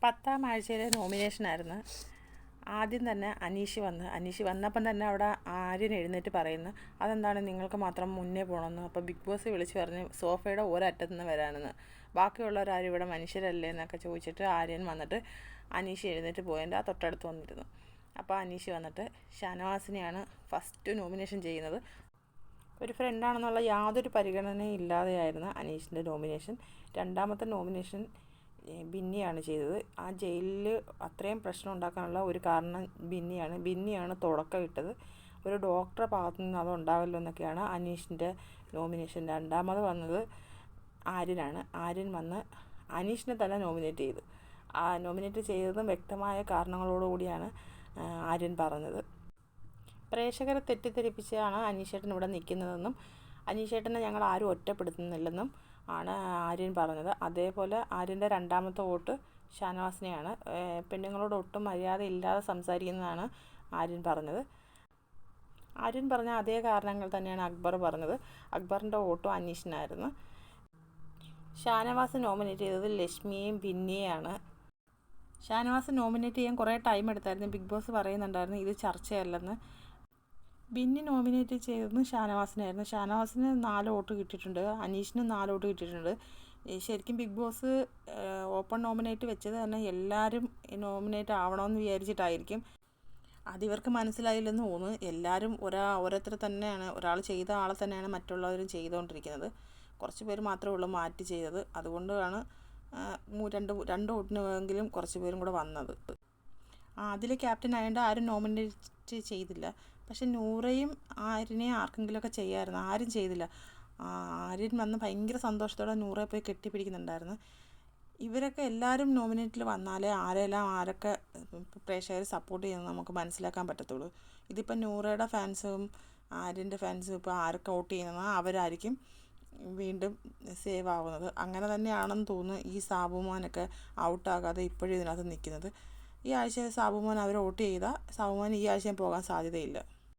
10ാം ആഴ്ചയിലെ നോമിനേഷനായിരുന്നു. ആദ്യം തന്നെ അനീഷ് വന്നപ്പം തന്നെ അവിടെ ആര്യൻ എഴുന്നേറ്റ് പറയുന്നു, അതെന്താണ് നിങ്ങൾക്ക് മാത്രം മുന്നേ പോകണമെന്ന്. അപ്പോൾ ബിഗ് ബോസ് വിളിച്ച് പറഞ്ഞ് സോഫയുടെ ഒരറ്റത്തു നിന്ന് വരാനെന്ന്, ബാക്കിയുള്ളവരാരും ഇവിടെ മനുഷ്യരല്ലേ എന്നൊക്കെ ചോദിച്ചിട്ട് ആര്യൻ വന്നിട്ട് അനീഷ് എഴുന്നേറ്റ് പോയതിൻ്റെ തൊട്ടടുത്ത് വന്നിരുന്നു. അപ്പോൾ അനീഷ് വന്നിട്ട് ഷാനവാസിനെയാണ് ഫസ്റ്റ് നോമിനേഷൻ ചെയ്യുന്നത്. ഒരു ഫ്രണ്ടാണെന്നുള്ള യാതൊരു പരിഗണനയും ഇല്ലാതെയായിരുന്നു അനീഷിൻ്റെ നോമിനേഷൻ. രണ്ടാമത്തെ നോമിനേഷൻ ബിന്നിയാണ് ചെയ്തത്. ആ ജയിലിൽ അത്രയും പ്രശ്നം ഉണ്ടാക്കാനുള്ള ഒരു കാരണം ബിന്നിയാണ് തുടക്കം ഇട്ടത്. ഒരു ഡോക്ടറെ ഭാഗത്തു നിന്ന് അത് ഉണ്ടാവല്ലോ എന്നൊക്കെയാണ് അനീഷിൻ്റെ നോമിനേഷൻ. രണ്ടാമത് വന്നത് ആര്യനാണ്. ആര്യൻ വന്ന് അനീഷിനെ തന്നെ നോമിനേറ്റ് ചെയ്തതും വ്യക്തമായ കാരണങ്ങളോടുകൂടിയാണ് ആര്യൻ പറഞ്ഞത്. പ്രേക്ഷകരെ തെറ്റിദ്ധരിപ്പിച്ചാണ് അനീഷേട്ടൻ ഇവിടെ നിൽക്കുന്നതെന്നും അനീഷേട്ടനെ ഞങ്ങൾ ആരും ഒറ്റപ്പെടുത്തുന്നില്ലെന്നും ആണ് ആര്യൻ പറഞ്ഞത്. അതേപോലെ ആര്യൻ്റെ രണ്ടാമത്തെ വോട്ട് ഷാനവാസിനെയാണ്. പെണ്ണുങ്ങളോട് ഒട്ടും മര്യാദ ഇല്ലാതെ സംസാരിക്കുന്നതാണ് ആര്യൻ പറഞ്ഞത്. ആര്യൻ പറഞ്ഞ അതേ കാരണങ്ങൾ തന്നെയാണ് അക്ബർ പറഞ്ഞത്. അക്ബറിൻ്റെ വോട്ടും അനീഷിനായിരുന്നു. ഷാനവാസ് നോമിനേറ്റ് ചെയ്തത് ലക്ഷ്മിയെയും ബിന്നിയെയാണ്. ഷാനവാസ് നോമിനേറ്റ് ചെയ്യാൻ കുറേ ടൈം എടുത്തായിരുന്നു. ബിഗ് ബോസ് പറയുന്നുണ്ടായിരുന്നു ഇത് ചർച്ചയല്ലെന്ന്. ബിന്നി നോമിനേറ്റ് ചെയ്തതും ഷാനവാസിനായിരുന്നു. ഷാനവാസിന് 4 വോട്ട് കിട്ടിയിട്ടുണ്ട്, അനീഷിന് 4 വോട്ട് കിട്ടിയിട്ടുണ്ട്. ശരിക്കും ബിഗ് ബോസ് ഓപ്പൺ നോമിനേറ്റ് വെച്ചത് തന്നെ എല്ലാവരും നോമിനേറ്റ് ആവണമെന്ന് വിചാരിച്ചിട്ടായിരിക്കും. അതിവർക്ക് മനസ്സിലായില്ലെന്ന് തോന്നുന്നു. എല്ലാവരും ഓരോരുത്തർ തന്നെയാണ്, ഒരാൾ ചെയ്ത ആളെ തന്നെയാണ് മറ്റുള്ളവരും ചെയ്തുകൊണ്ടിരിക്കുന്നത്. കുറച്ച് പേര് മാത്രമേ ഉള്ളൂ മാറ്റി ചെയ്തത്. അതുകൊണ്ടാണ് രണ്ട് വോട്ടിനെങ്കിലും കുറച്ച് പേരും കൂടെ വന്നത്. അതിൽ ക്യാപ്റ്റൻ ആയതുകൊണ്ട് ആരും നോമിനേറ്റ് ചെയ്തില്ല. പക്ഷെ നൂറയും ആര്യനെയും ആർക്കെങ്കിലുമൊക്കെ ചെയ്യാമായിരുന്നു. ആരും ചെയ്തില്ല. ആര്യൻ വന്ന് ഭയങ്കര സന്തോഷത്തോടെ നൂറയെ പോയി കെട്ടിപ്പിടിക്കുന്നുണ്ടായിരുന്നു. ഇവരൊക്കെ എല്ലാവരും നോമിനേറ്റിൽ വന്നാലേ ആരൊക്കെ പ്രേക്ഷകർ സപ്പോർട്ട് ചെയ്യുന്നത് നമുക്ക് മനസ്സിലാക്കാൻ പറ്റത്തുള്ളൂ. ഇതിപ്പോൾ നൂറയുടെ ഫാൻസും ആര്യൻ്റെ ഫാൻസും ഇപ്പോൾ ആരൊക്കെ വോട്ട് ചെയ്യുന്നതെന്ന് അവരായിരിക്കും വീണ്ടും സേവ് ആവുന്നത്. അങ്ങനെ തന്നെയാണെന്ന് തോന്നുന്നു ഈ സാബുമോനൊക്കെ ഔട്ടാകാതെ ഇപ്പോഴും ഇതിനകത്ത് നിൽക്കുന്നത്. ഈ ആഴ്ച സാബുമോൻ അവർ വോട്ട് ചെയ്താൽ സാബുമോൻ ഈ ആഴ്ചയും പോകാൻ സാധ്യതയില്ല.